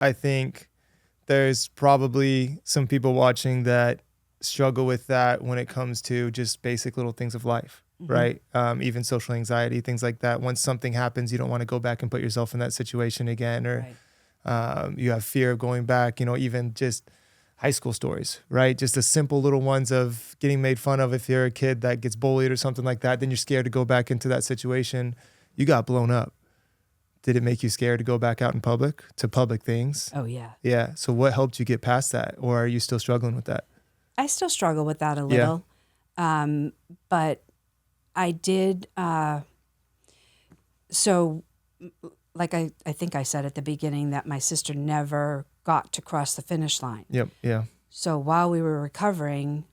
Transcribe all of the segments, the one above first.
I think there's probably some people watching that struggle with that when it comes to just basic little things of life, right? Even social anxiety, things like that. Once something happens, you don't want to go back and put yourself in that situation again, or you have fear of going back, even just high school stories, right? Just the simple little ones of getting made fun of if you're a kid that gets bullied or something like that. Then you're scared to go back into that situation. You got blown up. Did it make you scared to go back out in public to public things? Oh, yeah. Yeah. So what helped you get past that? Or are you still struggling with that? I still struggle with that a little. But I did, so like I think I said at the beginning that my sister never got to cross the finish line. Yep. Yeah. So while we were recovering,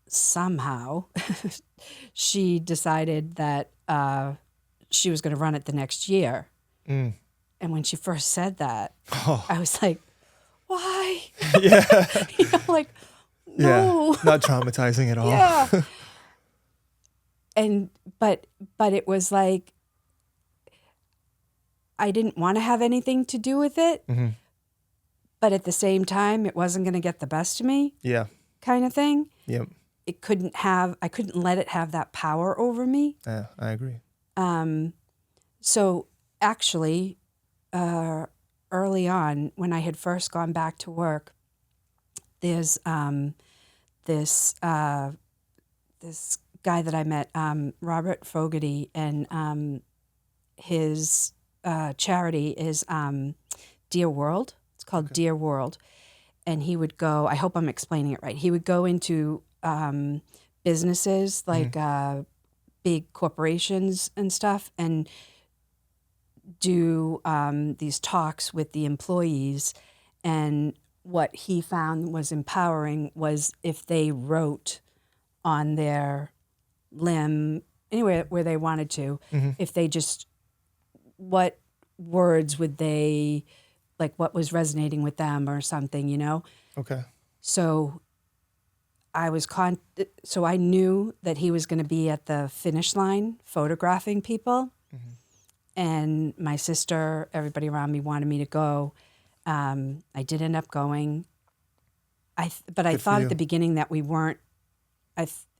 somehow she decided that she was going to run it the next year. And when she first said that, I was like, why? Yeah. Like, no. Yeah. Not traumatizing at all. Yeah. But it was like, I didn't want to have anything to do with it. But at the same time, it wasn't going to get the best of me. Yeah. Kind of thing. Yep. I couldn't let it have that power over me. Yeah, I agree. So actually, early on, when I had first gone back to work, there's this guy that I met, Robert Fogarty, and his charity is Dear World. It's called Dear World. And he would go, I hope I'm explaining it right. He would go into businesses like big corporations and stuff and do these talks with the employees. And what he found was empowering was if they wrote on their limb, anywhere where they wanted to, if they just, what words would they, like what was resonating with them or something, Okay. So so I knew that he was going to be at the finish line photographing people. And my sister, everybody around me wanted me to go. I did end up going. But I thought at the beginning that we weren't.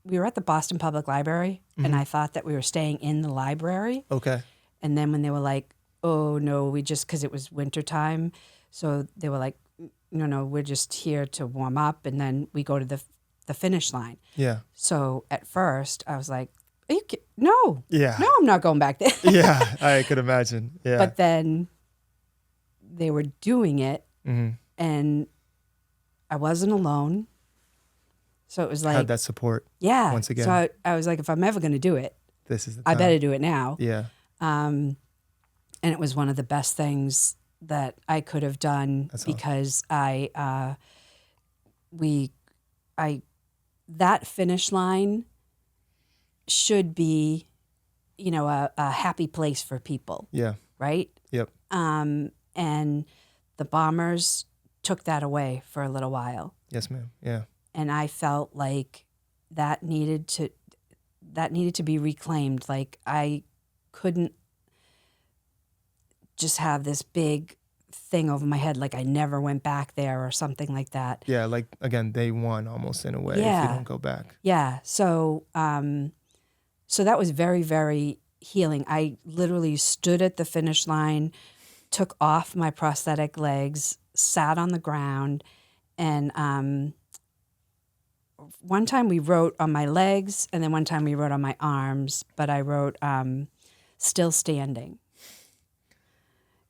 We were at the Boston Public Library, and I thought that we were staying in the library. Okay. And then when they were like, "Oh no, because it was wintertime," so they were like, "No, we're just here to warm up, and then we go to the finish line." Yeah. So at first, I was like, "Are you kidding? No, Yeah. no, I'm not going back there." Yeah, I could imagine. Yeah. But then they were doing it, and I wasn't alone. So it was like, had that support. Yeah. Once again. So I was like, if I'm ever going to do it, This is the I time. better do it now. Yeah. And it was one of the best things that I could have done. That's awesome. Because that finish line should be, a happy place for people. Yeah. Right? Yep. And the bombers took that away for a little while. Yes, ma'am. Yeah. And I felt like that needed to be reclaimed. Like I couldn't just have this big thing over my head, like I never went back there or something like that. Yeah, like again, day one almost in a way if you don't go back. Yeah. So so that was very, very healing. I literally stood at the finish line, took off my prosthetic legs, sat on the ground, and one time we wrote on my legs, and then one time we wrote on my arms, but I wrote "Still Standing."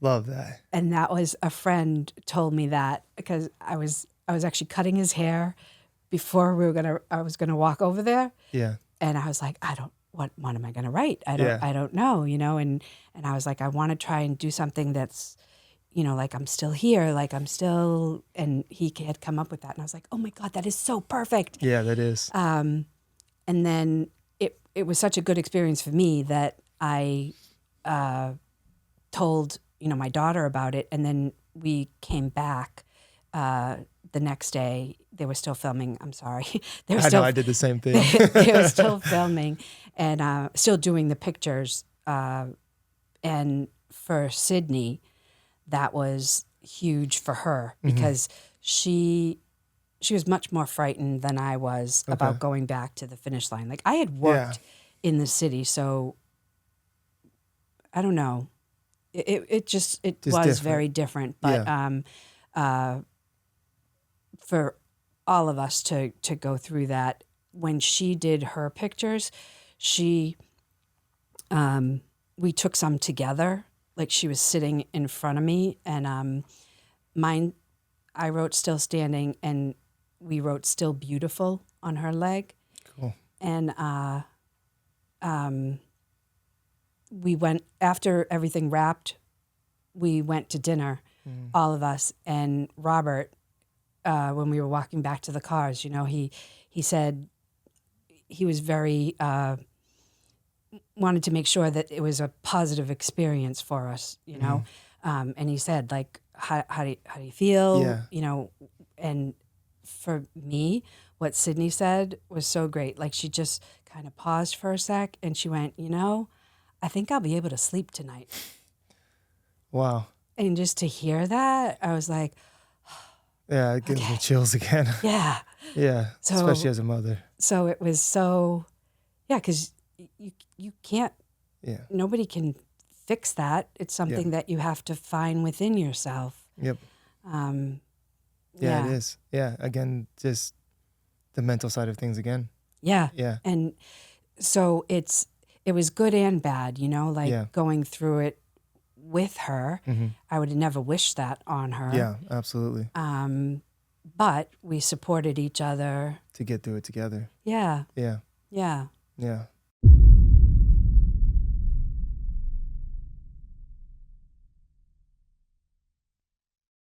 Love that. And that was a friend told me that because I was actually cutting his hair before I was gonna walk over there. Yeah. And I was like, what am I gonna write? I don't know, and I was like, I want to try and do something that's, like I'm still here, like I'm still, and he had come up with that. And I was like, oh my God, that is so perfect. Yeah, that is. And then it was such a good experience for me that I told, my daughter about it. And then we came back the next day. They were still filming. I'm sorry. I know, I did the same thing. They were still filming and still doing the pictures. And for Sydney, that was huge for her because she was much more frightened than I was about going back to the finish line. Like I had worked in the city, so I don't know. It just was different. very different. But for all of us to go through that, when she did her pictures, we took some together. Like she was sitting in front of me, and mine, I wrote "Still Standing," and we wrote "Still Beautiful" on her leg. Cool. And we went, after everything wrapped, we went to dinner, all of us. And Robert, when we were walking back to the cars, you know, he said he was very, wanted to make sure that it was a positive experience for us, you know. And he said, like, how do you feel? Yeah. You know, and for me, what Sydney said was so great. Like she just kind of paused for a sec and she went, you know, I think I'll be able to sleep tonight. Wow. And just to hear that, I was like, Yeah, it gives me chills again. yeah. Yeah, So, especially as a mother. So it was so, yeah, because you can't, nobody can fix that. It's something that you have to find within yourself. Yep. Yeah, it is. Yeah, again, just the mental side of things again. Yeah. Yeah. And so it was good and bad, you know, like going through it with her. I would have never wished that on her. Yeah, absolutely. But we supported each other. To get through it together. Yeah. Yeah. Yeah. Yeah.